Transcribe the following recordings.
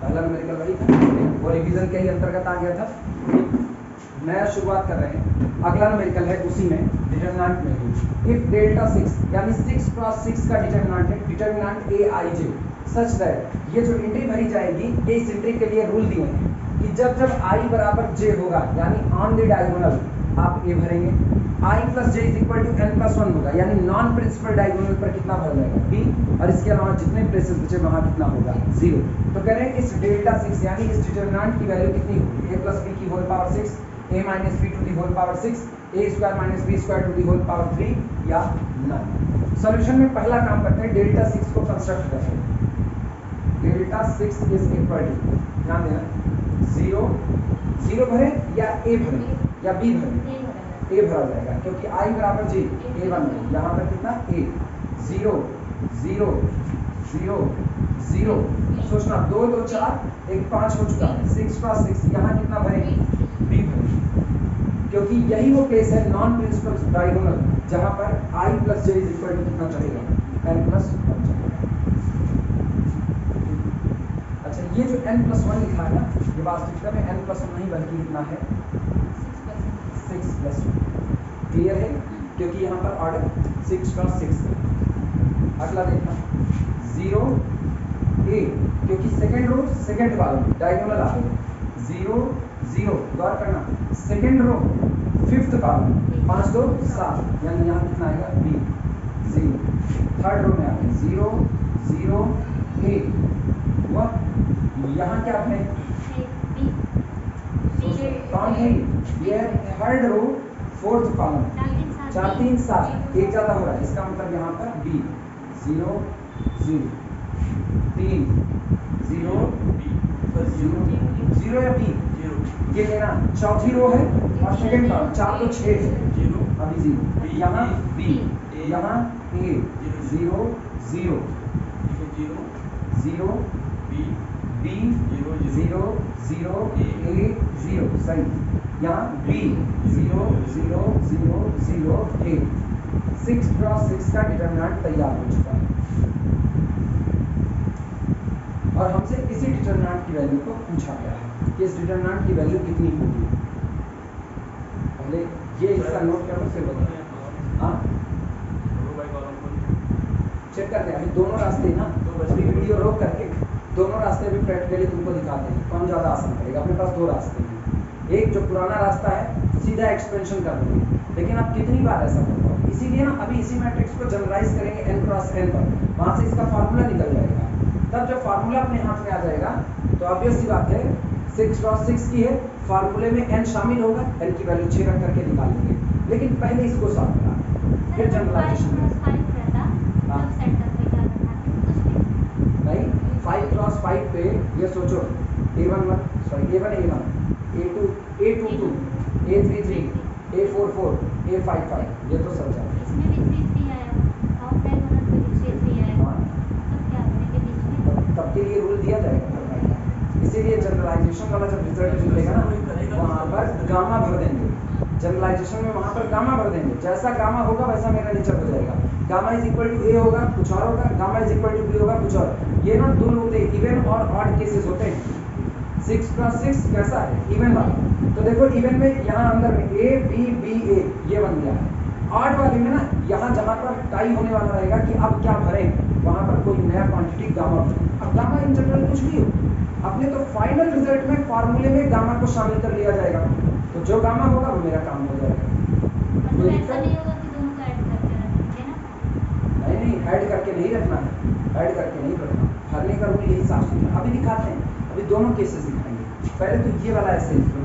पहला न्यूमेरिकल वही था, वो रिवीजन के ही अंतर्गत आ गया था। नया शुरुआत कर रहे हैं। अगला न्यूमेरिकल है उसी में, डिटरमिनेंट में ही। इफ डेल्टा 6 यानी 6 क्रॉस 6 का डिटरमिनेंट है, determinant A I J such that, ये जो एंट्री भरी जाएगी ये इस एंट्री के लिए रूल दिए हैं कि जब जब आई बराबर जे होगा यानी ऑन द डायगोनल आप ए भरेंगे, i plus j is equal to n plus one होगा यानी नॉन प्रिंसिपल डायगोनल पर कितना भर जाएगा बी, और इसके अलावा जितने प्लेसेस बचे वहां कितना होगा जीरो। तो कह रहे हैं इस डेल्टा 6 यानी इस डिटरमिनेंट की वैल्यू कितनी होगी, ए प्लस बी की whole power 6, A minus B to the whole power 6, A square minus B square to the whole power 3 या नन। सॉल्यूशन में पहला काम करते हैं, डेल्टा 6 को कंस्ट्रक्ट करते हैं। डेल्टा 6 इज इक्वल टू, ध्यान देना, जीरो जीरो भरे या ए भरे या बी भरे, ए भरा जाएगा क्योंकि आई बराबर जी ए वन है, यहाँ पर कितना ए, जीरो जीरो जीरो जीरो। सोचना 2 2 4 1 5 हो चुका है, 6 क्रॉस 6 यहाँ कितना भरे बी भरे, क्योंकि यही वो केस है नॉन प्रिंसिपल डायगोनल जहाँ पर i plus j is equal to कितना चलेगा एन प्लस वन चलेगा। अच्छा ये जो n प्लस वन लिखा है ना, ये वास्तविकता में n प्लस वन नहीं बल्कि कितना है 6 प्लस वन। क्लियर है, क्योंकि यहाँ पर ऑर्डर 6 क्रॉस 6 है। अगला देखना 0 a, क्योंकि second row second column diagonal आ गए, 0 0 गौर करना, सेकेंड रो फिफ्थ कॉलम 5 2 7 यानी यहाँ कितना आएगा b 0। थर्ड रो में आ गए 0 0 a हुआ, यहाँ क्या है कौन है ये, थर्ड रो फोर्थ कॉलम 4 3 7 एक ज़्यादा हो रहा है, इसका मतलब यहाँ पर b 0 0 3 0 0 या b, ये लेना चौथी रो है और सेकंड कॉलम 4 तो 6 है, अभी 0 यहाँ b यहाँ a 0 0 0 b 0 0 a 0 सही, यहाँ b 0 0 0 0 a। 6 क्रॉस 6 का डिटरमिनेंट तैयार हो चुका है और हमसे इसी डिटरमिनेंट की वैल्यू को पूछा गया है कि इस डिटरमिनेंट की वैल्यू कितनी होगी। पहले ये इसका नोट करो फिर बताओ। हाँ चेक करते हैं, अभी दोनों रास्ते ना, अभी वीडियो रोक करके दोनों रास्ते भी प्रैक्टिकली तुमको दिखाते हैं कौन ज़्यादा आसान पड़ेगा। अपने पास दो रास्ते हैं, एक जो पुराना रास्ता है सीधा एक्सपेंशन कर देंगे, लेकिन आप कितनी बार ऐसा कर पाओ, इसीलिए ना अभी इसी मैट्रिक्स को जनरलाइज करेंगे n क्रॉस n पर, वहाँ से इसका फार्मूला निकल जाएगा। तब जब फार्मूला अपने हाथ में आ जाएगा तो ऑब्वियस सी बात है 6 क्रॉस 6 की है, फार्मूले में n शामिल होगा, n की वैल्यू 6 रख करके निकाल लेंगे, लेकिन पहले इसको सॉल्व करा फिर जनरलाइजेशन में। नहीं 5 क्रॉस 5 पे ये सोचो a11 sorry a1 a1 a2 a22 a33 a44 a55, ये तो सब जाए तब के लिए रूल दिया जाएगा। इसीलिए जनरलाइजेशन वाला जब रिजल्ट निकलेगा ना वहाँ पर गामा भर देंगे, जनरलाइजेशन में वहाँ पर गामा भर देंगे, जैसा गामा होगा वैसा मेरा नेचर हो जाएगा। Gamma is equal to A होगा कुछ और होगा, gamma is equal to B होगा कुछ और। ये ना दोनों होते हैं इवन और ऑड केसेस होते हैं। 6 क्रॉस 6 कैसा है इवन वाला, तो देखो इवन में यहाँ अंदर में ए बी बी ए ये बन गया है, ऑड वाले में ना यहाँ जहाँ पर टाई होने वाला रहेगा कि अब क्या भरें, वहाँ पर कोई नया क्वांटिटी गामा भरें। अब गामा इन जनरल कुछ भी हो, अपने तो फाइनल रिजल्ट में फार्मूले में गामा को शामिल कर लिया जाएगा, तो जो गामा होगा वो मेरा काम हो जाएगा। नहीं ऐड करके नहीं रखना है, ऐड करके नहीं रखना, भरने का रूल यही साफ सुथरा अभी दिखाते हैं, अभी दोनों केसेस दिखाएंगे। पहले तो ये वाला ऐसे लिख लो,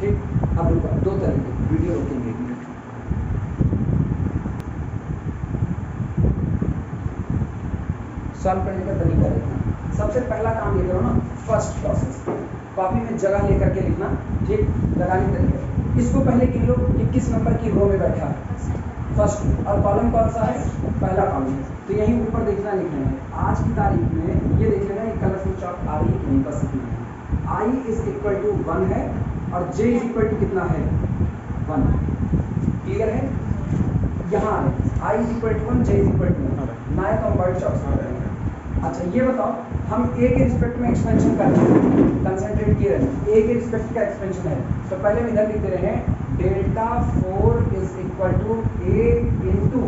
ठीक। अब रुको दो तरीके वीडियो रोकेंगे, सॉल्व करने का तरीका देखना। सबसे पहला काम ये करो ना, फर्स्ट प्रोसेस कॉपी में जगह लेकर के लिखना, ठीक। लगाने तरीके इसको पहले गिन लो कि किस नंबर की रो में बैठा है, फर्स्ट, और कॉलम कौन सा है, पहला कॉलम। तो यही ऊपर देखना लिखना है, आज की तारीख में ये देख लेना, ये कलरफुल चॉक आ रही है कि नहीं, बस इतना है। आई इज इक्वल टू 1 है और जे इज इक्वल टू कितना है 1, क्लियर है। यहाँ i is equal to 1 j is equal to 1 ना है तो हम वाइट चॉक से करेंगे। अच्छा ये बताओ, हम ए के रिस्पेक्ट में एक्सपेंशन कर रहे हैं, कंसंट्रेट किए रहे हैं, ए के रिस्पेक्ट का एक्सपेंशन है, तो पहले हम इधर लिख दे रहे हैं delta 4 is equal to A into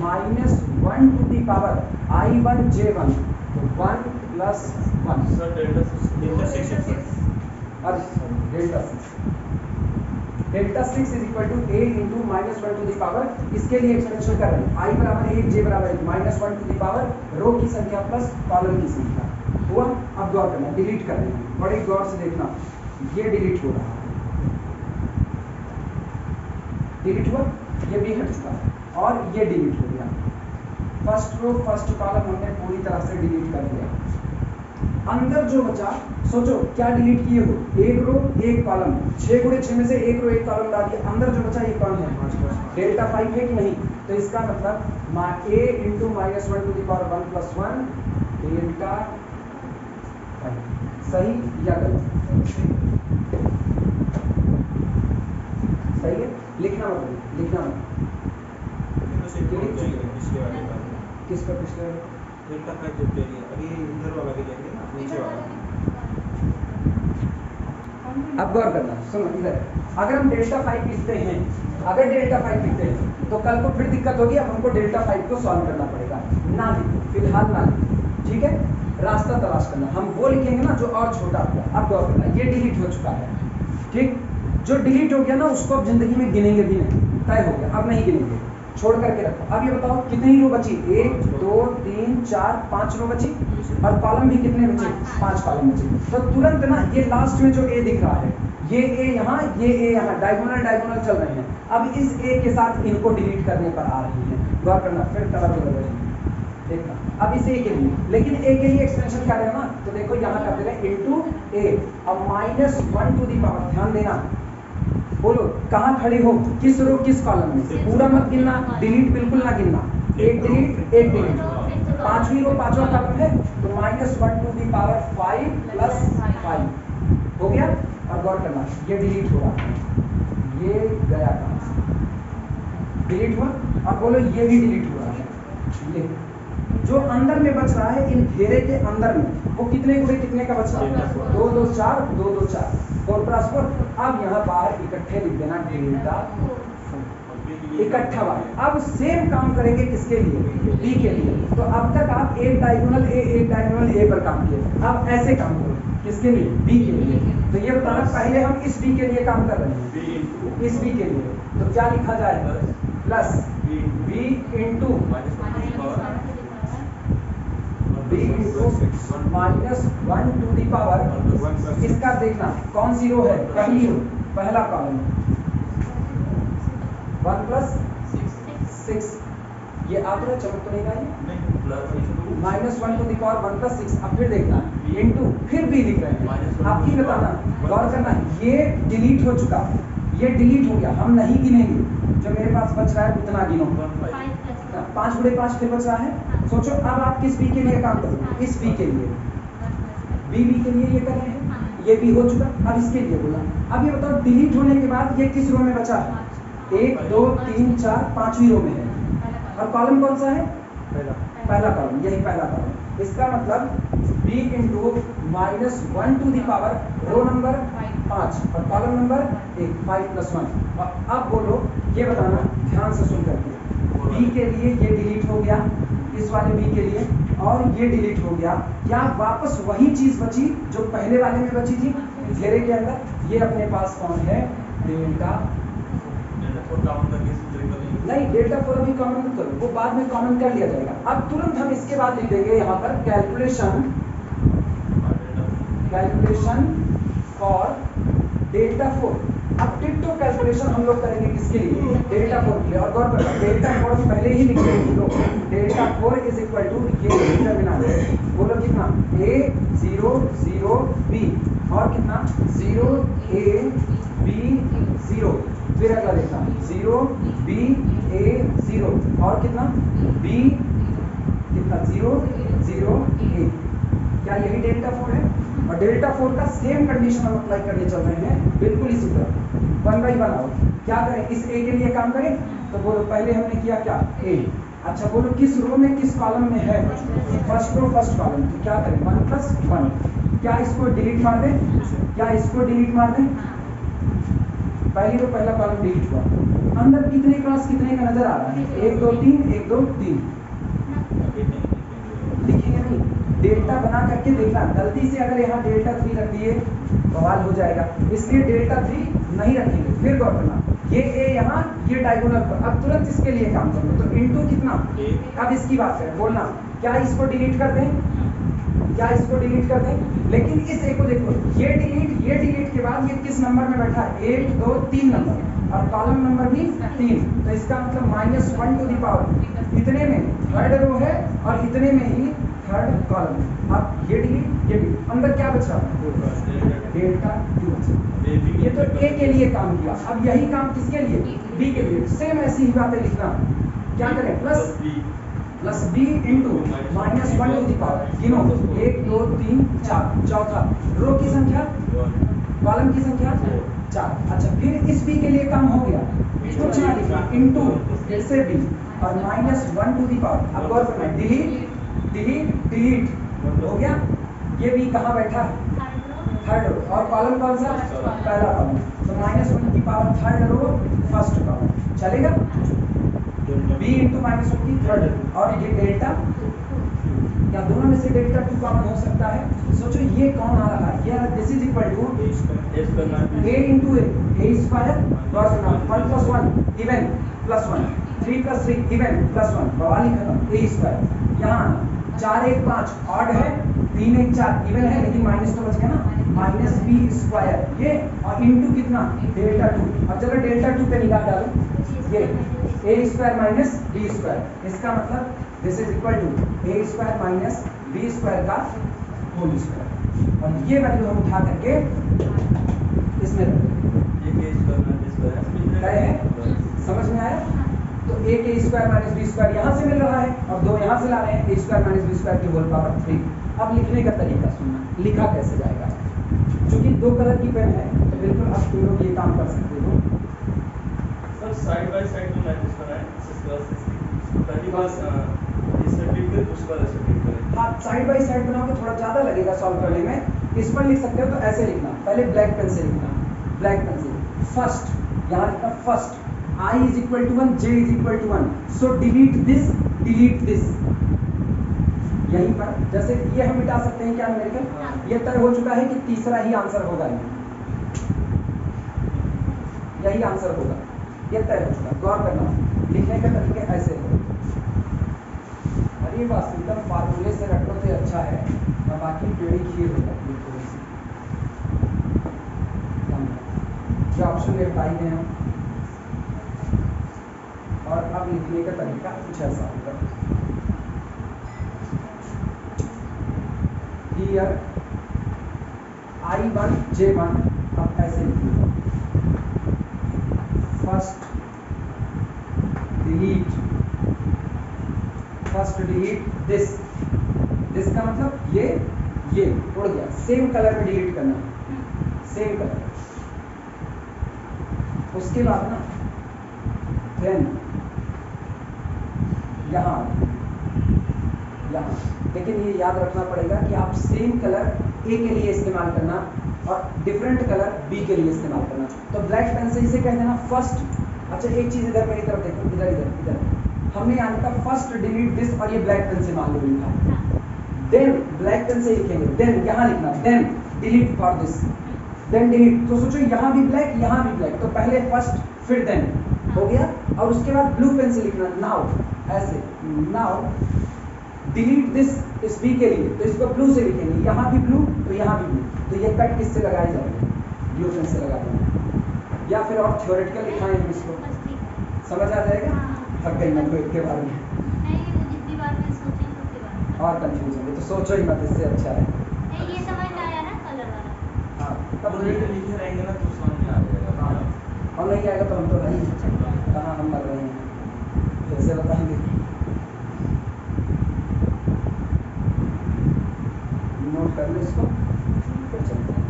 -1 to the power I1 J1, तो 1 plus 1 sir delta 6 delta 6 is equal to A into -1 to the power, इसके लिए एक्सपेंशन कर रहे हैं, I बराबर 1 J बराबर 1 -1 टू दी पावर रो की संख्या प्लस कॉलम की संख्या हुआ। अब गौर करना, डिलीट कर रहे हैं, बड़े गौर से देखना, ये डिलीट हो रहा है, डिलीट हुआ, ये भी हट चुका है और ये डिलीट हो गया। फर्स्ट रो फर्स्ट कॉलम हमने पूरी तरह से डिलीट कर दिया। अंदर जो बचा, सोचो क्या डिलीट किए हो, एक रो एक कॉलम, 6 गुणे 6 में से एक रो एक कॉलम डाल दिया, अंदर जो बचा ये कौन है, डेल्टा 5 है कि नहीं, तो इसका मतलब a into -1 to the power 1 plus 1 delta 5, सही या गलत, सही है, लिखना मत, लिखना मत, किस पर पिछले डेल्टा 5 जब ले लिया, अभी इधर वाला भी लेंगे ना, नीचे वाला। अब गौर करना, सुनो इधर, अगर हम डेल्टा 5 लिखते हैं, अगर डेल्टा 5 लिखते हैं तो कल को फिर दिक्कत होगी, अब हमको डेल्टा 5 को सॉल्व करना पड़ेगा, ना लिखो फिलहाल, ना लिखो, ठीक है, रास्ता तलाश करना, हम वो लिखेंगे ना जो और छोटा होगा। अब गौर करना, ये डिलीट हो चुका है, ठीक, जो डिलीट हो गया ना उसको अब जिंदगी में गिनेंगे भी नहीं, तय हो गया, अब नहीं गिनेंगे, छोड़ करके रखो। अब ये बताओ कितनी रो बची, 1 2 3 4 5 रो बची, और कॉलम भी कितने बचे, 5 कॉलम बचे, तो तुरंत ना ये लास्ट में जो ए दिख रहा है, ये ए यहाँ, ये ए यहाँ, डायगोनल डायगोनल चल रहे हैं, अब इस ए के साथ इनको डिलीट करने पर आ रही है, गौर करना, फिर कलर बदल देखना। अब इस ए के लिए, लेकिन ए के लिए एक्सपेंशन क्या है ना, तो देखो यहाँ कर दे रहे इंटू ए, अब -1 टू दी पावर, ध्यान देना, बोलो कहाँ खड़े हो, किस रो किस कॉलम में, पूरा मत गिनना, डिलीट बिल्कुल ना गिनना, एक डिलीट एक डिलीट, 5वीं रो 5वां कॉलम है, तो -1 टू दी पावर 5 प्लस 5 हो गया। और गौर करना, ये डिलीट हो रहा है, ये गया कहाँ से, डिलीट हुआ, अब बोलो ये भी डिलीट हो रहा है, ये जो अंदर में बच रहा है, इन घेरे के अंदर में वो कितने गुणे कितने का बच रहा है, 2 2 4 2 2 4 4 प्लस 4, अब यहाँ बाहर इकट्ठे लिख देना डेल्टा, इकट्ठा वाले। अब सेम काम करेंगे किसके लिए, बी के लिए, तो अब तक आप एक डायगोनल ए पर काम किए, अब ऐसे काम करो, किसके लिए, बी के लिए, तो ये बताना पहले हम इस बी के लिए काम कर रहे हैं, इस बी के लिए, तो क्या लिखा जाए, plus B into -1 to the power, इसका देखना कौन सी रो है, पहली रो, पहला कॉलम, 1 प्लस 6, ये आप लोग चमक तो नहीं पाएंगे, -1 टू दी पावर 1 प्लस 6, अब फिर देखना इंटू, फिर भी लिख रहे हैं, आप ही बताना, गौर करना, ये डिलीट हो चुका, ये डिलीट हो गया, हम नहीं गिनेंगे, जो मेरे पास बच रहा है उतना गिनो, 5 गुणे 5 फिर बच रहा है, सोचो अब आप किस बी के लिए काम करो, इस बी के लिए, बी के लिए ये कर रहे हैं, ये भी हो चुका, अब इसके लिए बोला। अब ये बताओ डिलीट होने के बाद ये किस रो में बचा है, 1 2 3 4 5वीं रो में है, और कॉलम कौन सा है, पहला कॉलम, यही पहला कॉलम, इसका मतलब b into -1 to the power row number 5 और कॉलम नंबर 1, 5 प्लस 1। और अब बोलो, ये बताना ध्यान से सुन करके, बी के लिए ये डिलीट हो गया, इस वाले बी के लिए, और ये डिलीट हो गया, क्या वापस वही चीज बची जो पहले वाले में बची थी घेरे के अंदर, ये अपने पास कौन है, डेल्टा 4 नहीं, डेल्टा 4 अभी कॉमन मत करो, वो बाद में कॉमन कर लिया जाएगा। अब तुरंत हम इसके बाद लिख देंगे यहाँ पर कैलकुलेशन फॉर डेल्टा 4। अब टिट्टो कैलकुलेशन हम लोग करेंगे किसके लिए, डेल्टा 4 के लिए, और गौर करो डेल्टा 4 हम पहले ही लिख रहे तो डेल्टा 4 इज इक्वल टू ये डिटरमिनेंट है, बोलो कितना, a 0 0 b, और कितना 0 a b 0, फिर अगला देखना 0 b a 0, और कितना b कितना 0 0 a, क्या यही डेल्टा 4 है। और डेल्टा 4 का सेम कंडीशन हम अप्लाई करने चल रहे हैं, बिल्कुल इसी तरह 1 बाई 1 आओ, क्या करें, इस a के लिए काम करें, तो बोलो पहले हमने किया क्या, a, अच्छा बोलो किस रो में किस कॉलम में है? First row first column. तो क्या करें 1 + 1। क्या इसको डिलीट मार दें? क्या इसको डिलीट मार दें? पहली रो पहला कॉलम डिलीट हुआ। अंदर कितने क्रॉस कितने का नजर आ रहा है? 1 2 3 1 2 3। लिखेंगे नहीं, डेल्टा बना करके देखना। गलती से अगर यहाँ डेल्टा 3 रख दिए बवाल हो जाएगा, इसलिए डेल्टा 3 नहीं रखेंगे। फिर गौर करना, ये ए यहाँ, ये डायगोनल पर। अब तुरंत इसके लिए काम करो तो इनटू कितना? अब इसकी बात करें, बोलना क्या इसको डिलीट कर दें? क्या इसको डिलीट कर दें? लेकिन इस एक को देखो, ये डिलीट के बाद ये किस नंबर में बैठा है? 1 2 3 नंबर और कॉलम नंबर भी 3। तो इसका मतलब -1 टू द पावर इतने में थर्ड रो है और इतने में ही थर्ड कॉलम। अब ये डिलीट, अंदर क्या बचा? डेल्टा 2 बचा। ये तो ए के लिए काम किया। अब यही काम किसके लिए? बी के लिए। सेम ऐसी ही बातें लिखना। क्या करें? Plus B into -1 to the power. गिनो 1 2 3 4। चौथा रो की संख्या, कॉलम की संख्या 4। अच्छा फिर इस बी के लिए काम हो गया, कुछ ना लिखना, इंटू फिर से बी और -1 टू द पावर। अब गौर करना, डिलीट हो गया। ये बी कहाँ बैठा है? Third row. और कॉलम कौन सा? पहला कॉलम। तो -1 की power third row first column चलेगा। b इंटू -1 की थर्ड रो। और ये डेल्टा, क्या दोनों में से डेल्टा 2 कॉमन हो सकता है? सोचो ये कौन आ रहा है? ये this is equal to a into a square plus 1 + 1 even plus 1 3 + 3 even plus 1 बवाल ही खत्म। a स्क्वायर यहाँ 4 1 5 ऑड है, 3 1 4 इवन है, लेकिन माइनस तो बच गया ना, -b स्क्वायर ये और इंटू कितना? डेल्टा 2। अब चलो डेल्टा 2 पे निगाह डालो, ये a square minus b square. इसका मतलब this is equal to a square minus b square का होल स्क्वायर। और ये वैल्यू हम उठा करके इसमें रख देंगे। है समझ में आया? तो a के स्क्वायर माइनस b स्क्वायर यहाँ से मिल रहा है और 2 यहाँ से ला रहे हैं, a square minus b square की होल पावर 3। अब लिखने का तरीका सुनना, लिखा कैसे जाएगा। क्योंकि 2 कलर की पेन है तो बिल्कुल आप तुम लोग ये काम कर सकते हो। सर साइड बाय साइड में मैसेज बनाएं, पहली बार इससे टिक कर उसके बाद ऐसे टिक करें। हाँ साइड बाय साइड बनाओगे थोड़ा ज़्यादा लगेगा सॉल्व करने में। इस पर लिख सकते हो तो ऐसे लिखना, पहले ब्लैक पेन से लिखना, ब्लैक पेन से फर्स्ट, यहाँ लिखना first I is equal to 1, J is equal to 1, so delete this, यहीं पर जैसे ये हम मिटा सकते हैं क्या न्यूमेरिकल? ये तय हो चुका है कि तीसरा ही आंसर होगा, यही आंसर होगा, ये तय हो चुका। गौर करना, लिखने का तरीका ऐसे है। अरे बस एकदम फार्मूले से रखो तो अच्छा है, और बाकी टेढ़ी खीर हो जाती है थोड़ी सी। ये ऑप्शन में हटाई गए हम। और अब लिखने का तरीका कुछ ऐसा होगा। Here I1 J1, अब ऐसे लिखिए, फर्स्ट डिलीट दिस का मतलब ये उड़ गया, सेम कलर में डिलीट करना, सेम कलर। उसके बाद ना देन यहाँ, लेकिन ये याद रखना पड़ेगा कि आप सेम कलर ए के लिए इस्तेमाल करना और डिफरेंट कलर बी के लिए इस्तेमाल करना। तो ब्लैक पेन से इसे कह देना फर्स्ट। अच्छा एक चीज़ इधर मेरी तरफ देखो, इधर हमने यहाँ लिखा फर्स्ट डिलीट दिस और ये ब्लैक पेन से मान लो लिखा। देन ब्लैक पेन से लिखेंगे, देन यहाँ लिखना then delete for this, then delete. तो सोचो यहाँ भी ब्लैक यहाँ भी ब्लैक, तो पहले फर्स्ट फिर देन हो गया। और उसके बाद ब्लू पेन से लिखना नाउ, ऐसे नाउ डिलीट दिस इस बी के लिए, तो इसको ब्लू से लिखेंगे, यहाँ भी ब्लू तो यहाँ भी ब्लू, तो ये कट किससे लगाए जाएंगे? ब्लू पेन से लगा देंगे। या फिर और थ्योरेटिकल लिखाएं हम इसको, समझ आ जाएगा? थक गई मैं तो इसके बारे में और कंफ्यूज होंगे, तो सोचो ही मत, इससे अच्छा है। ये समझ में आया ना कलर वाला? हाँ तब लिखे रहेंगे ना तो समझ में आ जाएगा। हाँ और नहीं आएगा तो हम तो नहीं, कहाँ हम मर रहे हैं, कैसे बताएंगे? नोट कर लो इसको, फिर चलते हैं।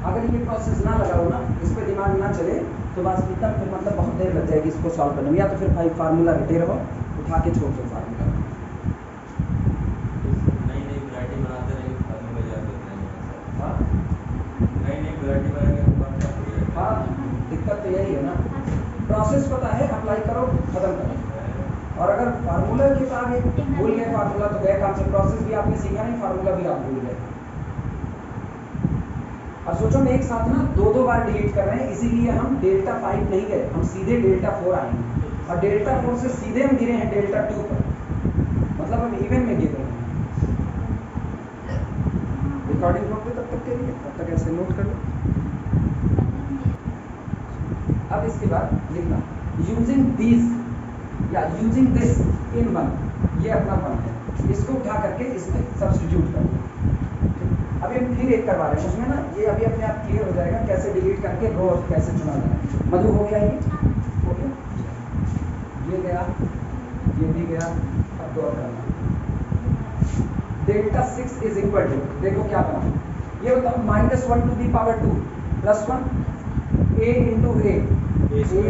अगर ये प्रोसेस ना लगाओ ना, इस पर दिमाग ना चले तो बात फिर मतलब बहुत देर लग जाएगी इसको सॉल्व करने में, या तो फिर भाई फार्मूला रटे रहो, उठा के छोड़ दो फार्मूला। नई नई वैरायटी बनाते रहेंगे, फार्मूला याद करते रहेंगे। हाँ नई नई वैरायटी बनाएंगे तो बात क्या हो जाएगी? हाँ, दिक्कत तो यही है ना, प्रोसेस पता है, अप्लाई करो, खत्म करो। और अगर फार्मूला के आगे भूल गए फार्मूला तो गए काम से, प्रोसेस भी आपने सीखा नहीं, फार्मूला भी आप भूल गए। अब सोचो मैं एक साथ ना दो बार डिलीट कर रहे हैं, इसीलिए हम डेल्टा 5 नहीं गए, हम सीधे डेल्टा 4 आएंगे, और डेल्टा 4 से सीधे हम गिरे हैं डेल्टा 2 पर, मतलब हम इवन में गिर रहे हैं। रिकॉर्डिंग नोट पे तब तक के लिए, तब तक ऐसे नोट कर लो। अब इसके बाद लिखना यूजिंग दीज या यूजिंग दिस इन वन, ये अपना वन है, इसको उठा करके इसमें सब्स्टिट्यूट कर लो। अभी हम फिर एक करवा रहे हैं उसमें ना, ये अभी अपने आप क्लियर हो जाएगा कैसे डिलीट करके रो कैसे चुना जाए। मधु हो गया ये, हो गया, ये गया, ये भी गया, अब दो करना। डेल्टा 6 इज इक्वल टू, देखो क्या बना, ये बताओ -1 to the power 2 plus 1 a into a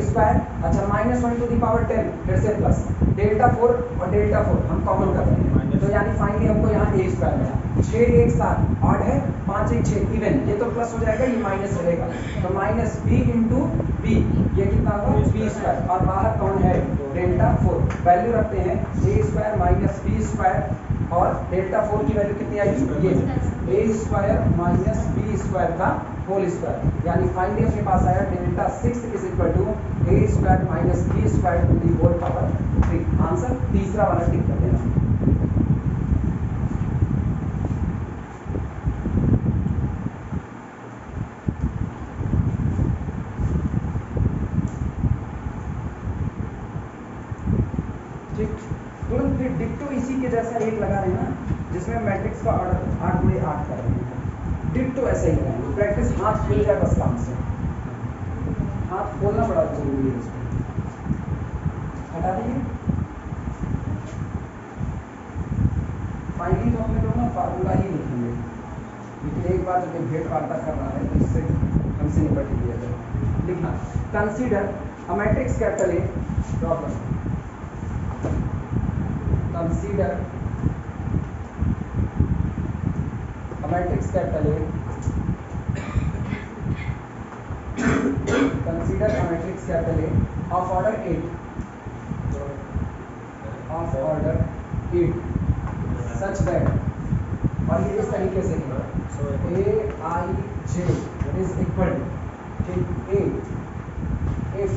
square, अच्छा -1 टू दी पावर 10 फिर से प्लस डेल्टा 4 और डेल्टा 4 हम कॉमन कर रहे हैं, तो यानी फाइनली हमको यहाँ a स्क्वायर मिला। 6 1 7 8 है, 5 1 6 इवन, ये तो प्लस हो जाएगा, ये माइनस रहेगा, तो माइनस b इंटू b, ये कितना होगा b स्क्वायर, और बाहर कौन है डेल्टा 4, वैल्यू रखते हैं a square minus b square, और डेल्टा 4 की वैल्यू कितनी आएगी, ये a square minus b square का होल स्क्वायर, यानी फाइनली अपने पास आया delta 6 is equal to a square minus b square to the whole power 3। Answer तीसरा वाला टिक कर देना। तुरंत फिर डिक्टो इसी के जैसा एक लगा रहे हैं ना, जिसमें मैट्रिक्स का ऑर्डर 8 गुणे 8 कर रहे हैं, डिक्टो ऐसे ही लगाएंगे। प्रैक्टिस हाथ खुल जाए बस काम से, हाथ खोलना बड़ा जरूरी है इसको। हटा दीजिए, फाइनली तो हम लोग ना फार्मूला ही लिखेंगे, लेकिन एक बार जब भेंट वार्ता कर रहा है तो इससे हमसे निपट लिया जाए। लिखना consider a matrix capital a problem, consider a matrix capital A, consider a matrix capital A of order 8, of order 8 such that, और ये इस तरीके से है Aij is equal to A if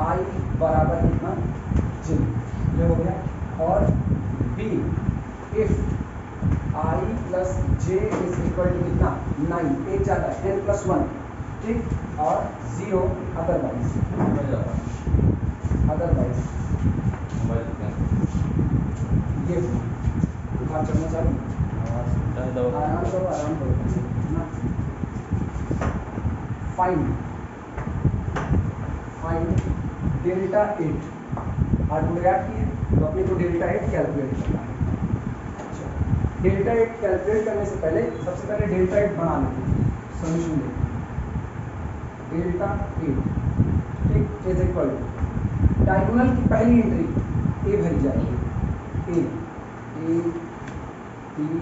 I बराबर कितना j, ये हो गया, और B if I plus j is equal to कितना 9, एक जाता है n प्लस 1, ठीक, और 0 अदरवाइज ये बुखार चढ़ना चालू, आराम करो ना। फाइंड डेल्टा 8, और याद किए तो अपने को डेल्टा 8 कैलकुलेट करना है। अच्छा, डेल्टा 8 कैलकुलेट करने से पहले सबसे पहले डेल्टा 8 बना लेते हैं, सोल्यूशन देखते हैं। डेल्टा 8 ठीक इज इक्वल टू डायगोनल की पहली एंट्री ए भरी जाएगी, ए 3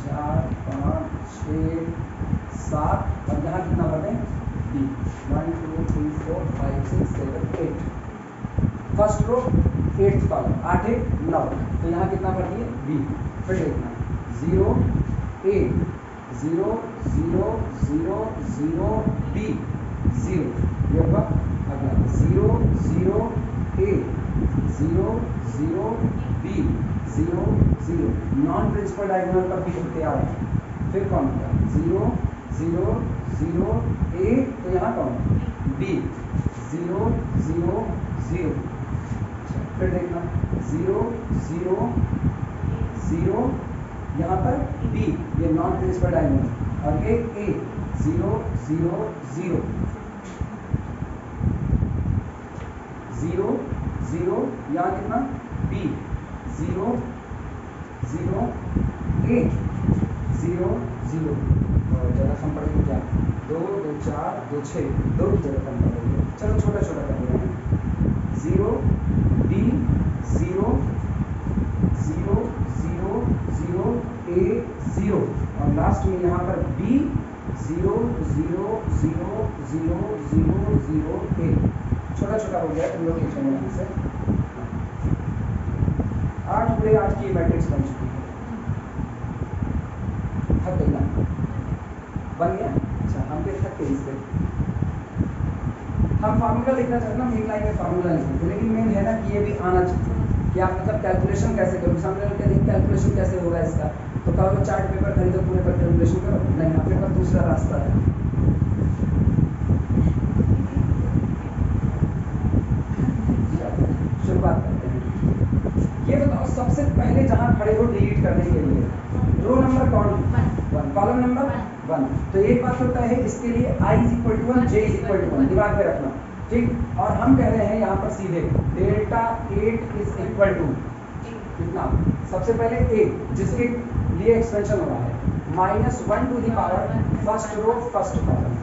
4 5 6 7, और यहाँ कितना भरते हैं B, 1 2 3 4 5 6 7 8, first row 8th column 8 1 9, तो यहाँ कितना भरती है बी, फिर देखना 0 A 0 0 0 0 B 0, ये होगा अगला 0 0 A 0 0 B 0 0, non principal diagonal पर भी होते आ रहे हैं। फिर कौन होगा 0 0 0 A, तो यहाँ कौन B 0 0 0, फिर देखना 0 0 0, यहाँ पर B ये नॉन प्रिंसिपल डायगोनल, और ये A 0 0 0 0 0, यहाँ कितना B 0 0 A 0 0, जगह कम पड़ेगी क्या 2 2 4 2 6, 2 की जगह कम पड़ेगी, चलो छोटा छोटा कर देंगे। 0 B 0 0 0 0 A 0 और लास्ट में यहाँ पर B 0 0 0 0 0 0 A। छोटा छोटा हो गया तुम लोग लिखेंगे ढंग से। 8 गुणे 8 की मैट्रिक्स बन चुकी है। थक गई ना? बन गया? अच्छा हम फिर थक गए इससे। हम फार्मूला लिखना चाहते ना, एक लाइन में फार्मूला लिखते थे, लेकिन मेन है ना कि ये भी आना चाहिए कि आप मतलब कैलकुलेशन कैसे करोगे। सामने वाले कहते हैं कैलकुलेशन कैसे होगा इसका, तो कहोगे चार्ट पेपर खरीदो पूरे पर कैलकुलेशन करो। नहीं, अपने पास दूसरा रास्ता है। शुरुआत करते हैं। ये बताओ सबसे पहले जहाँ खड़े हो डिलीट करने के लिए रो नंबर कौन? 1। Column number 1। तो एक बात होता है इसके लिए i = 1 j = 1 दिमाग में रखना, ठीक। और हम कह रहे हैं यहाँ पर सीधे डेल्टा 8 = कितना? सबसे पहले a जिसके लिए एक्सपेंशन हो रहा है -1 to the power first row first column.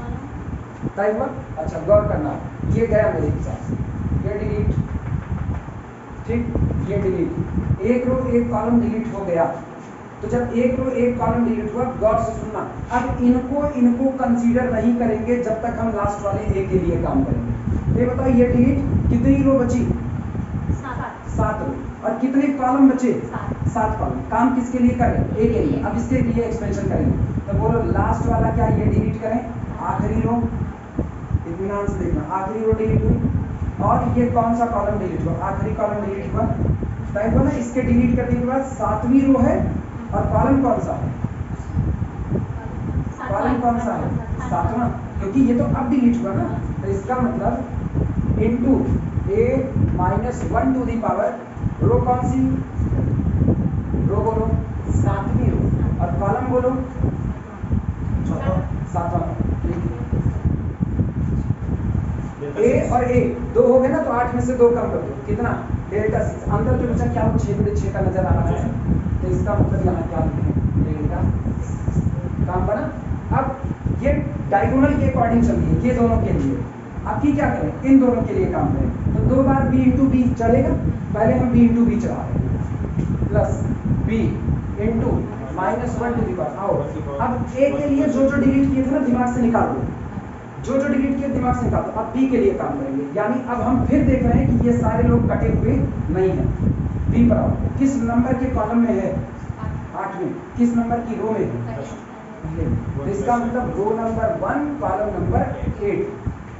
तय हुआ? अच्छा गौर करना, ये गया मेरे हिसाब से, ये डिलीट, ठीक, ये डिलीट, एक रो एक कॉलम डिलीट हो गया। तो जब एक रो एक कॉलम डिलीट हुआ, गौर से सुनना, अब इनको कंसीडर नहीं करेंगे जब तक हम लास्ट वाले ए के लिए काम करेंगे। ये बताओ ये डिलीट, कितनी रो बची? 7 रो। और कितने कॉलम बचे? 7 कॉलम। काम किसके लिए करें? ए के लिए। अब इसके लिए एक्सपेंशन करेंगे, तो बोलो लास्ट वाला क्या ये डिलीट करें? आखिरी रो, इत्मीनान से देखना, आखिरी रो डिलीट हुई। और ये कौन सा कॉलम डिलीट हुआ? आखिरी कॉलम डिलीट हुआ। तय हुआ ना? इसके डिलीट करने के बाद 7वीं रो है और कॉलम कौन सा है? कॉलम कौन सा है? 7वां, क्योंकि ये तो अब डिलीट हुआ ना। तो इसका मतलब into a -1 to the power row कौन सी? रो बोलो 7वीं रो, और कॉलम बोलो 7वां। ए और ए 2 हो गए ना, तो 8 में से 2 कम कर दो, कितना? डेल्टा 6। अंदर जो बचा क्या वो 6 का नजर आ रहा है, तो इसका मतलब यहाँ क्या लिखें? डेल्टा। काम बना। अब ये डायगोनल के अकॉर्डिंग चलिए, ये दोनों के लिए। अब की क्या करें? इन दोनों के लिए काम करें, तो 2 बार b × b चलेगा। पहले हम b × b चला रहे हैं, plus b into -1 to the power. आओ अब a के लिए जो डिलीट किए थे ना दिमाग से निकाल दो, जो डिलीट किए दिमाग से निकाल दो। अब b के लिए काम करेंगे, यानी अब हम फिर देख रहे हैं कि ये सारे लोग कटे हुए नहीं हैं। b पर आओ, किस नंबर के कॉलम में है? 8 में। किस नंबर की रो में है? तो इसका मतलब रो नंबर 1 कॉलम नंबर 8, ठीक।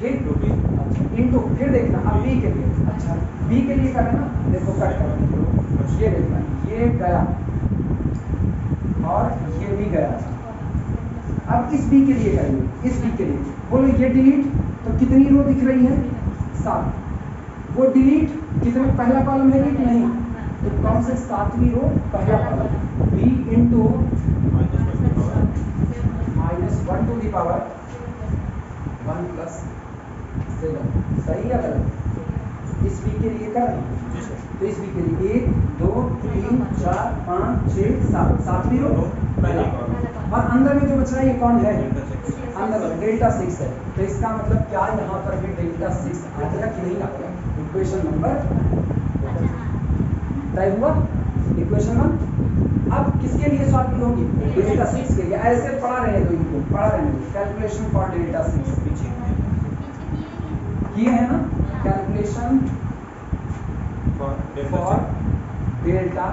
अच्छा इनटू, फिर देखना अब b के लिए। अच्छा b के लिए करना, देखो कट कर, ये देखना, ये गया और ये भी गया। अब इस b के लिए करेंगे, इस b के लिए बोलो ये डिलीट, तो कितनी रो दिख रही है? 7। वो डिलीट कितने? पहला कॉलम है कि नहीं? तो कौन से 7वीं रो? पहला कॉलम। b into -1 to the power 1 + 7। सही है गलत? इस b के लिए कर रहे हैं, तो इस b के लिए 1 2 3 4 5 6 7, 7वीं रो पहला कॉलम। और अंदर में जो बच रहा है ये कौन है? अंदर डेल्टा 6 है। तो इसका मतलब क्या यहाँ पर भी डेल्टा 6 आ गया कि नहीं आ गया? इक्वेशन नंबर तय हुआ, इक्वेशन 1। अब किसके लिए सॉल्व की होगी? डेल्टा 6 के लिए। ऐसे पढ़ा रहे दो, इनको पढ़ा रहे हैं, कैलकुलेशन फॉर डेल्टा 6 किए है ना, कैलकुलेशन फॉर डेल्टा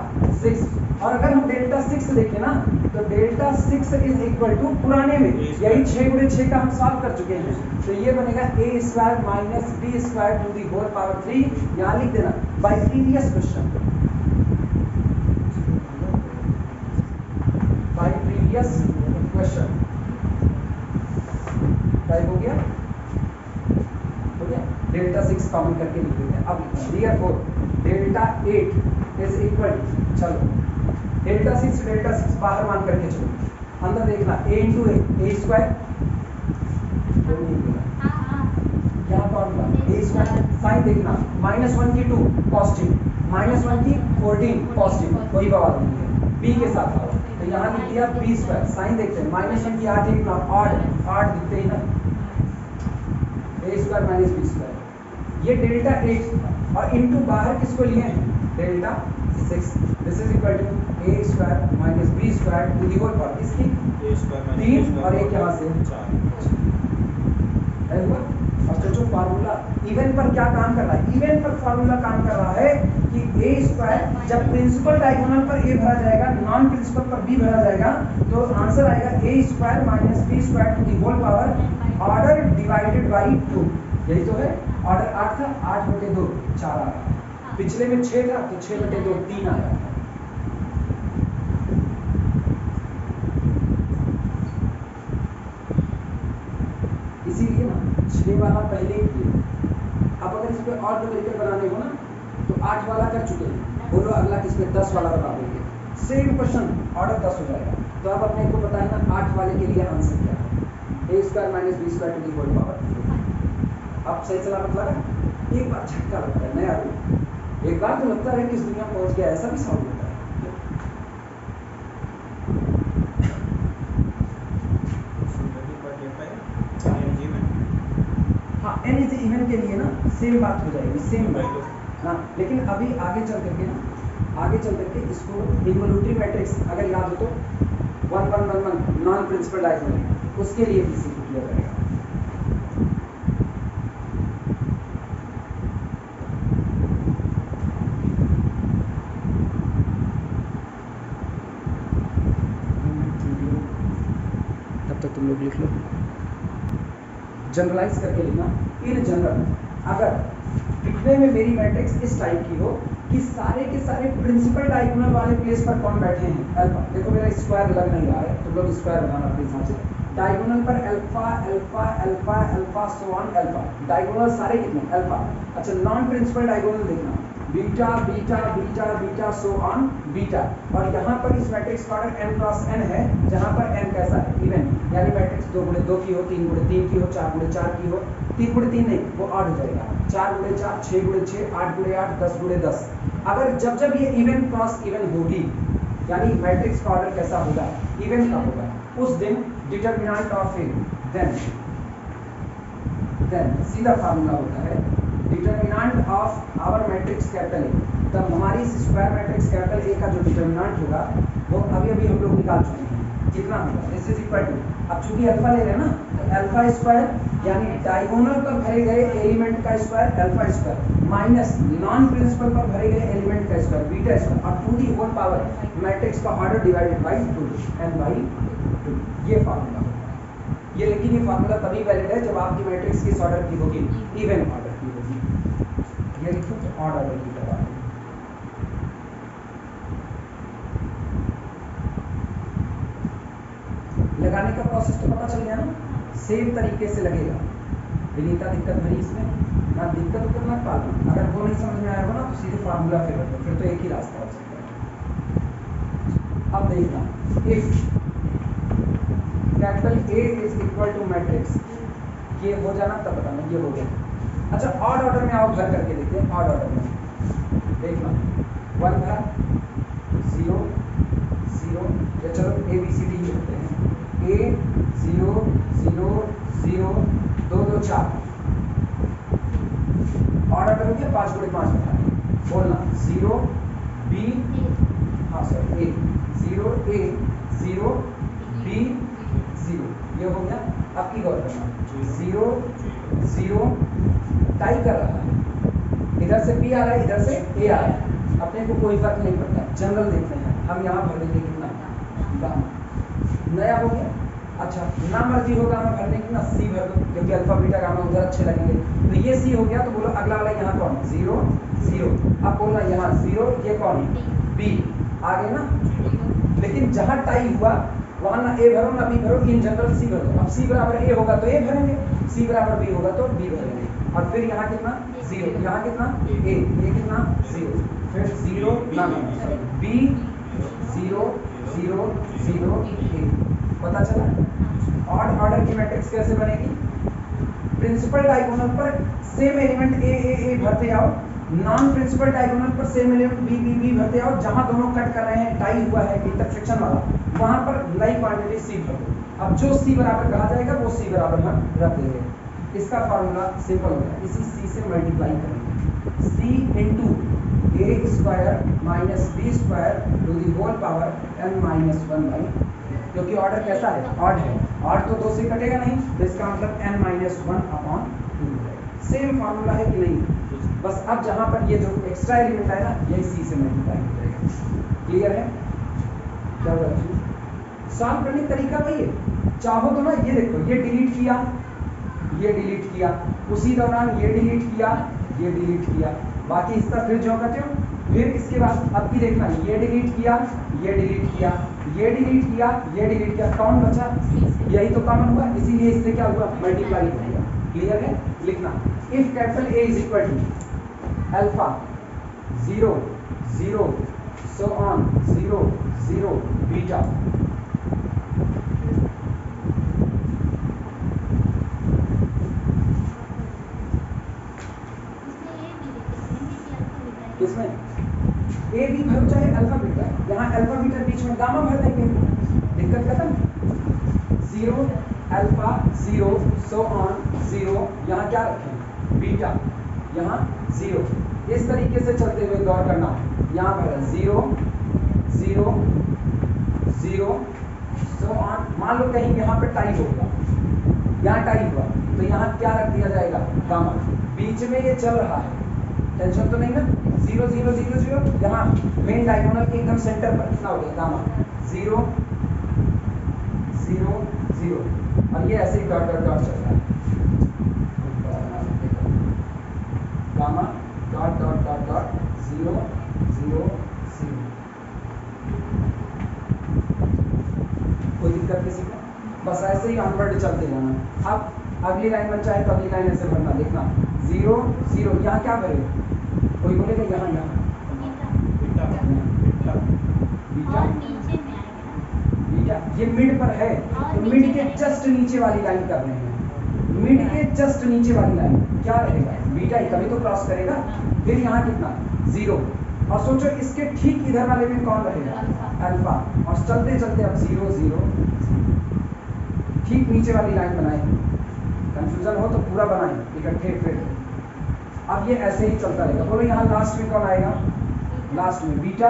6। और अगर हम डेल्टा 6 देखें ना, तो डेल्टा 6 = पुराने में यही 6 × 6 का हम सॉल्व कर चुके हैं, तो ये बनेगा a² - b² to the whole power 3। यहाँ लिख देना bye previous question, bye previous question. Type हो गया, हो गया। डेल्टा 6 कॉमन करके लिख देते हैं। अब therefore डेल्टा 8 = चलो डेल्टा 6 बाहर मान करके चलो, अंदर देखना a × a² यहाँ कौन था? a²। साइन देखना, -1 की 2 पॉजिटिव, -1 की 14 पॉजिटिव, कोई बवाल नहीं है। b के साथ आओ, तो यहाँ लिख दिया b²। साइन देखते हैं, -1 की 8 1 8 दिखते ही ना, a² - b²। ये डेल्टा 8 था। और इनटू बाहर किसको लिए हैं delta 6 this is equal to A square minus B square to the whole power इसकी ए स्क्वायर माइनस 3 और एक यहाँ से 4 है हुआ। और सोचो फार्मूला इवन पर क्या काम कर रहा है, इवन पर फार्मूला काम कर रहा है कि ए स्क्वायर जब प्रिंसिपल डायगोनल पर ए भरा जाएगा नॉन प्रिंसिपल पर बी भरा जाएगा तो आंसर आएगा a square minus B square to the whole power order divided by 2। यही तो है, ऑर्डर 8 था, 8/2 4 आ रहा है, पिछले में 6 था तो 6/2 3 आ रहा है। इसीलिए ना 6 वाला पहले ही किया। अब अगर इस पे और दो तरीके बनाने हो ना तो 8 वाला कर चुके हैं, बोलो अगला किस पे 10 वाला बता देंगे, सेम क्वेश्चन ऑर्डर 10 हो जाएगा। तो अब अपने को पता है ना 8 वाले के लिए आंसर क्या है, a square minus B square to the whole power. अब सही सलामत लगा, एक बार झटका लगता है नया रूप, एक बार तो लगता है कि इस दुनिया पहुंच गया, ऐसा भी साउंड होता है। हाँ एन इज इवन के लिए ना सेम बात हो जाएगी, सेम बात। हाँ लेकिन अभी आगे चल करके ना, आगे चल करके इसको इन्वोल्यूटरी मैट्रिक्स अगर याद हो तो 1 1 1 1 नॉन प्रिंसिपल डायगोनल उसके लिए भी सिद्ध किया जाएगा। तब तक तुम लोग लिख लो, जनरलाइज करके लिखना। इन जनरल अगर दिखने में मेरी मैट्रिक्स इस टाइप की हो कि सारे के सारे प्रिंसिपल डायगोनल वाले प्लेस पर कौन बैठे हैं अल्फा, देखो मेरा स्क्वायर लग नहीं रहा है, तुम लोग स्क्वायर बनाना अपने हिसाब से, डायगोनल पर alpha alpha alpha alpha so on alpha, diagonal सारे कितने अल्फा। अच्छा नॉन प्रिंसिपल डायगोनल देखना beta beta beta beta so on beta, और यहाँ पर इस मैट्रिक्स का ऑर्डर n क्रॉस n है जहाँ पर n कैसा है इवन, यानी मैट्रिक्स 2x2 की हो, 3x3 की हो, 4x4 की हो, 3x3 नहीं वो ऑड हो जाएगा, 4x4 6x6 8x8 10x10। अगर जब जब ये इवन क्रॉस इवन होगी यानी मैट्रिक्स का ऑर्डर कैसा होगा इवन का होगा, उस दिन डिटरमिनेंट ऑफ ए देन सीधा फार्मूला होता है determinant of our matrix capital A, तब हमारी इस स्क्वायर मैट्रिक्स कैपिटल ए का जो डिटरमिनेंट होगा वो अभी अभी हम लोग निकाल चुके हैं, कितना होगा दिस इज इक्वल टू, अब चूंकि अल्फा ले रहे हैं ना तो अल्फा स्क्वायर यानी डायगोनल पर भरे गए एलिमेंट का square alpha square minus non principal पर भरे गए एलिमेंट का स्क्वायर बीटा स्क्वायर और to the whole power matrix का order divided by 2 n by 2, ये फार्मूला होता है ये। लेकिन ये फार्मूला तभी वैलिड है जब आपकी मैट्रिक्स किस ऑर्डर की होगी इवन ऑर्डर की होगी, ये लिखो तो ऑड ऑर्डर की करवा दें। लगाने का प्रोसेस तो पता चल गया ना, सेम तरीके से लगेगा, विनीता दिक्कत भरी इसमें ना, दिक्कत उतना मत पालना, अगर वो नहीं समझ में आया हो ना तो सीधे फार्मूला फेवर दो, फिर तो एक ही रास्ता हो सकता है। अब देखना if capital A is equal to matrix, ये हो जाना तब बताना ये हो गया। अच्छा ऑड ऑर्डर में आओ भर करके देखते हैं, ऑड ऑर्डर में देखना 1 भरा 0 0, या चलो A B C D ही होते हैं, A 0 0 0 2 2 4, ऑड ऑर्डर हो गया 5x5 बता बोलना 0 B हाँ सॉरी A 0 A 0 B 0, ये हो गया। अब की गौर करना 0 0 टाई कर रहा है, इधर से B आ रहा है इधर से A आ रहा है, अपने को कोई फर्क नहीं पड़ता, जनरल देखते हैं हम यहाँ भर देंगे कितना नया हो गया। अच्छा ना मर्जी होगा हमें भरने की ना C भर दो क्योंकि अल्फा बीटा गामा उधर अच्छे लगेंगे, तो ये C हो गया तो बोलो अगला वाला यहाँ कौन 0 0, अब बोलना यहाँ 0 ये कौन B आगे ना, लेकिन जहाँ टाई हुआ वहाँ ना A भरो ना B भरो, इन जनरल C भरो। अब C बराबर A होगा तो A भरेंगे, C बराबर B होगा तो B भरेंगे, और फिर यहाँ कितना 0 यहाँ कितना A ये कितना 0, फिर 0 ना B 0 0 0 A, पता चला। ऑड ऑर्डर की मैट्रिक्स कैसे बनेगी, प्रिंसिपल डायगोनल पर सेम एलिमेंट A भरते आओ, नॉन प्रिंसिपल डायगोनल पर सेम एलिमेंट B भरते आओ, जहां दोनों कट कर रहे हैं टाई हुआ है इंटरसेक्शन वाला वहां पर नई क्वांटिटी C भर दो। अब जो C बराबर कहा जाएगा वो C बराबर हम रख देंगे। इसका फार्मूला सिंपल होगा, इसी C से मल्टीप्लाई करेंगे c into A square minus B square to the whole power n minus 1/, क्योंकि ऑर्डर कैसा है, ऑड है, ऑड तो 2 से कटेगा नहीं, तो इसका मतलब n माइनस 1/2 है। सेम फार्मूला है कि नहीं, बस अब जहां पर ये जो एक्स्ट्रा एलिमेंट है ना, यही c से मल्टीप्लाई हो जाएगा। क्लियर है? क्या होगा? सॉल्व करने का तरीका वही है। चाहो तो ना ये देखो, ये डिलीट किया, ये डिलीट किया, उसी दौरान ये डिलीट किया, ये डिलीट किया, बाकी इसका फिर जो कटे, फिर इसके बाद अब की देखना, ये डिलीट किया, ये डिलीट किया, ये डिलीट किया, ये डिलीट किया, कौन बचा? यही तो कॉमन हुआ, इसीलिए इससे क्या हुआ, मल्टीप्लाई हो गया। क्लियर है? लिखना if capital A is equal to alpha 0 0 so on 0 0 beta, किसमें ए बी भर चाहे अल्फा बीटा, यहाँ अल्फा बीटा बीच में गामा भर देंगे, दिक्कत खत्म। 0 अल्फा 0 सो ऑन 0, यहाँ क्या रखें, बीटा, यहाँ 0, इस तरीके से चलते हुए गौर करना, यहाँ पर 0 0 0 सो ऑन। मान लो कहीं यहाँ पे टाई होगा, यहाँ टाई हुआ, तो यहाँ क्या रख दिया जाएगा, गामा, बीच में ये चल रहा है, टेंशन तो नहीं ना, 0 0 0 0, यहाँ मेन डायगोनल के एकदम सेंटर पर कितना हो गया, गामा 0 0 0, और ये ऐसे ही डॉट डॉट डॉट चल रहा है, gamma dot dot dot dot 0 0 0। कोई दिक्कत किसी को? बस ऐसे ही ऑनवर्ड चलते जाना। अब अगली लाइन बन चाहे तो अगली लाइन ऐसे भरना, देखना 0 0, यहाँ क्या भरे, कोई बोलेगा यहाँ यहाँ बीटा, बीटा ये मिड पर है, तो मिड के जस्ट नीचे वाली लाइन कर रहे हैं, मिड के जस्ट नीचे वाली लाइन क्या रहेगा, बीटा ही, कभी तो क्रॉस करेगा। फिर यहाँ कितना 0, और सोचो इसके ठीक इधर वाले में कौन रहेगा, अल्फा, और चलते चलते अब 0 0, ठीक नीचे वाली लाइन बनाए, कंफ्यूजन हो तो पूरा बनाए इकट्ठे। फिर अब ये ऐसे ही चलता रहेगा, बोलो यहाँ लास्ट में कौन आएगा, लास्ट में बीटा,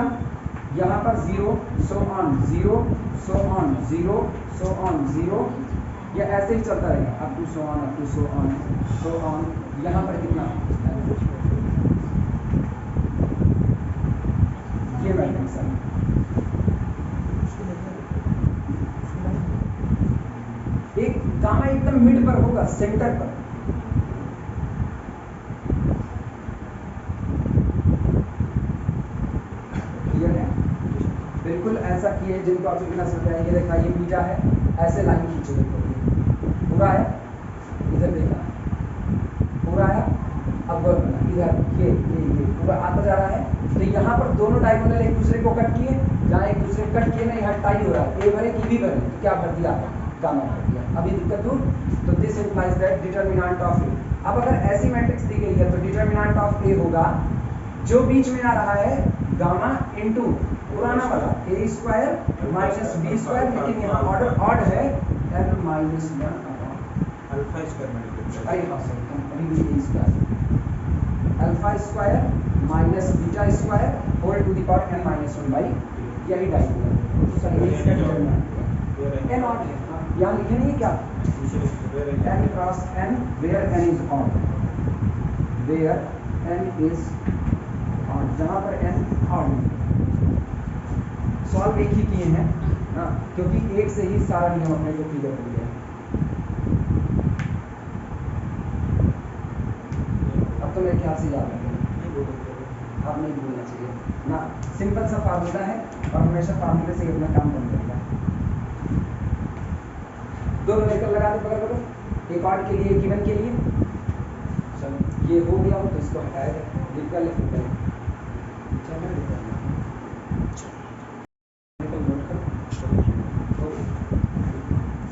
यहाँ पर 0 so on 0 so on 0 so on 0, ये ऐसे ही चलता रहेगा, up to so on up to so on so on. यहाँ पर कितना, ये मैट्रिक्स है, एक गामा एकदम मिड पर होगा, सेंटर पर, बिल्कुल ऐसा किए जिनको आप बिना समझ आए। ये देखा, ये बीटा है, ऐसे लाइन खींचो, देखो पूरा है, इधर देखना पूरा है, अब गौर करना इधर ये पूरा आता जा रहा है, तो यहाँ पर दोनों डायगोनल एक दूसरे को कट किए, जहाँ एक दूसरे को कट किए ना, यहाँ टाई हो रहा है, ए भरे की भी भरे, तो क्या भर दिया, गामा भर दिया। अभी दिक्कत दूर, तो this implies that determinant of a. अब अगर ऐसी मैट्रिक्स दी गई है तो डिटर्मिनेंट ऑफ ए होगा जो बीच में आ रहा है गामा इंटू पुराना वाला a square minus B square, लेकिन यहाँ ऑर्डर ऑड है n माइनस 1 अल्फा स्क्वायर, अरे हाँ सॉरी, अभी भी a square, alpha square minus beta square whole to the power n minus 1/, यही डायगोनल n ऑड है। यहाँ लिखे नहीं है क्या, n cross n where n is odd, where n is odd, जहाँ पर n ऑड। सॉल्व एक ही किए हैं ना, क्योंकि एक से ही सारा नियम अपने को क्लियर हो गया। अब तो मेरे ख्याल से याद रखेंगे, अब नहीं भूलना चाहिए ना, सिंपल सा फार्मूला है और हमेशा फार्मूले से अपना काम बन जाएगा। दो न्यूमेरिकल लगा दो बगल बगल, एक ऑड के लिए एक इवन के लिए। चलो ये हो गया हो तो इसको हटाए लिख कर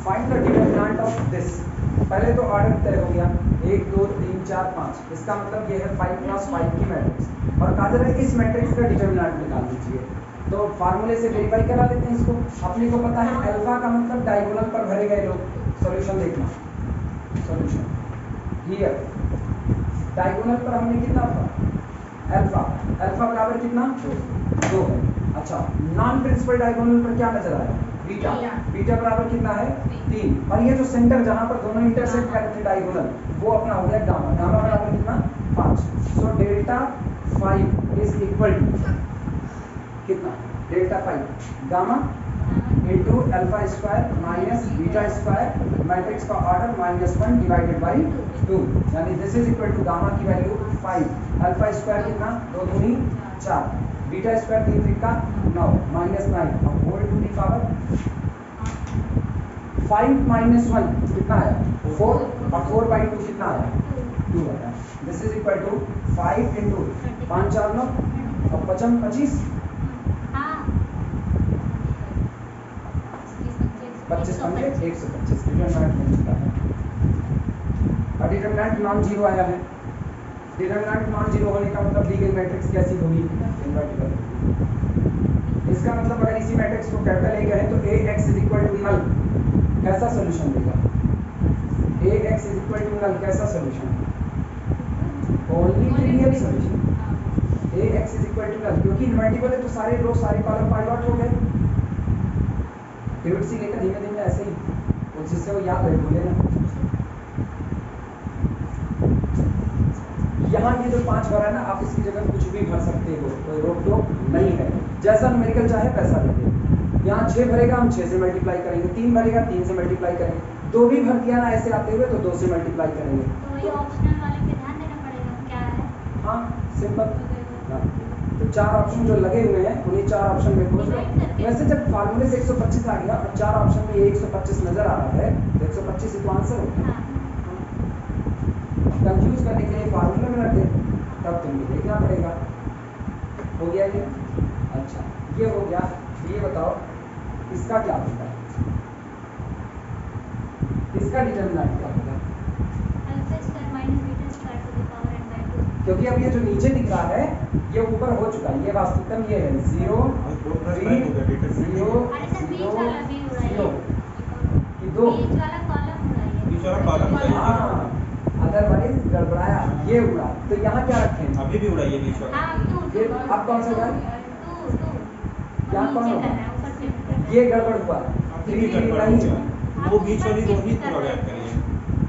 find the determinant of this. पहले तो ऑर्डर तय हो गया 1 2 3 4 5, इसका मतलब ये है 5 क्रॉस 5 की मैट्रिक्स, और कहा जा रहा है इस मैट्रिक्स का डिटरमिनेंट निकाल दीजिए। तो फार्मूले से वेरीफाई करा लेते हैं इसको। अपने को पता है अल्फा का मतलब डायगोनल पर भरे गए लोग। सॉल्यूशन देखना, सॉल्यूशन हियर डायगोनल पर हमने कितना था अल्फा अल्फा बराबर कितना 2 है। अच्छा नॉन प्रिंसिपल डायगोनल पर क्या नजर आया बीटा बीटा बराबर कितना है 3 और ये जो सेंटर जहां पर दोनों इंटरसेक्ट कर रहे थे डायगोनल वो अपना हो गया गामा गामा बराबर कितना 5 so delta 5 is equal to कितना delta 5 gamma into alpha square minus beta square matrix का ऑर्डर -1 डिवाइडेड बाई 2 यानी this is equal to gamma की वैल्यू 5 अल्फा स्क्वायर कितना 2 दूनी 4 बीटा स्क्वायर 3 त्रिका 9 -9 अब whole to the power 5 minus 1 कितना आया 4 और 4 by 2 कितना आया 2 आया this is equal to 5 into 5 4 9 और 25 25 पंजे 125 डिटरमिनेंट बन चुका है और डिटरमिनेंट नॉन जीरो आया है डिटरमिनेंट नॉन जीरो होने का मतलब दी गई मैट्रिक्स कैसी होगी इनवर्टिबल इसका मतलब अगर इसी मैट्रिक्स को कैपिटल ए कहें तो ax is equal to null कैसा सॉल्यूशन देगा ax is equal to null कैसा solution only trivial solution ax is equal to null क्योंकि इनवर्टिबल है तो सारे रो सारे कॉलम पाइवट हो गए पिवट सी लेकर धीमे धीमे ऐसे ही और जिससे वो याद रहे बोले ना यहाँ ये जो 5 भरा है ना आप इसकी जगह कुछ भी भर सकते हो कोई रोक टोक नहीं है जैसा न्यूमेरिकल चाहे वैसा दे दे यहाँ 6 भरेगा हम 6 से मल्टीप्लाई करेंगे 3 भरेगा 3 से मल्टीप्लाई करेंगे 2 भी भर दिया ना ऐसे आते हुए तो 2 से मल्टीप्लाई करेंगे तो ये ऑप्शनल वाले पे ध्यान देना पड़ेगा क्या है हाँ सिंपल हाँ तो 4 ऑप्शन जो लगे हुए हैं उन्हीं 4 ऑप्शन में खोज लो वैसे जब फार्मूले से 125 आ गया और 4 ऑप्शन में ये 125 नजर आ रहा है तो 125 ही तो आंसर होगा कंफ्यूज करने के लिए फार्मूले में रख दे तब तुमको देखना पड़ेगा हो गया ये अच्छा ये हो गया ये बताओ इसका क्या होगा इसका डिटरमिनेंट क्या होगा alpha square minus beta square to the power n by 2 क्योंकि अब ये जो नीचे दिख रहा है ये ऊपर हो चुका है ये वास्तविकतम ये है 0 3 0 अरे सर बीच वाला भी उड़ाइए कि 2 बीच वाला कॉलम उड़ाइए बीच वाला कॉलम उड़ाइए। हाँ अदरवाइज गड़बड़ाया ये उड़ा तो यहाँ क्या रखें अभी भी उड़ाइए बीच वाला हां ये अब कौन सा है क्या कौन होगा ऊपर से ये गड़बड़ हुआ अभी भी गड़बड़ हो गया वो बीच वाली दो ही पूरा गायब करिए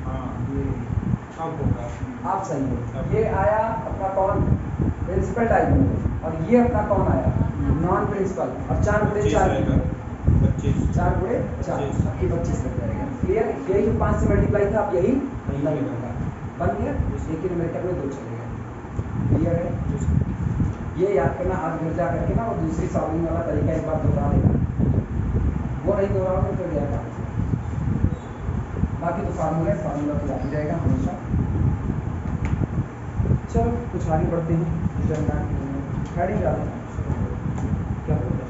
हाँ अब होगा आप सही हो ये आया अपना कौन प्रिंसिपल डायगोनल और ये अपना कौन आया नॉन प्रिंसिपल और 4 गुणे 4 25 4 गुणे 4 आपकी 25 लग जाएगा क्लियर यही जो 5 से मल्टीप्लाई था आप यही नहीं होगा बन गया लेकिन मेरे में 2 चलेगा क्लियर है ये याद करना आज घर जा करके ना वो दूसरी सॉल्विंग वाला तरीका एक बार दोहरा लेना वो नहीं दोहराओगे तो गया काम बाकी तो फार्मूला तो याद ही जाएगा हमेशा चलो कुछ आगे बढ़ते हैं डिटरमिनेंट खड़ी जा रहा है क्या बोलते हैं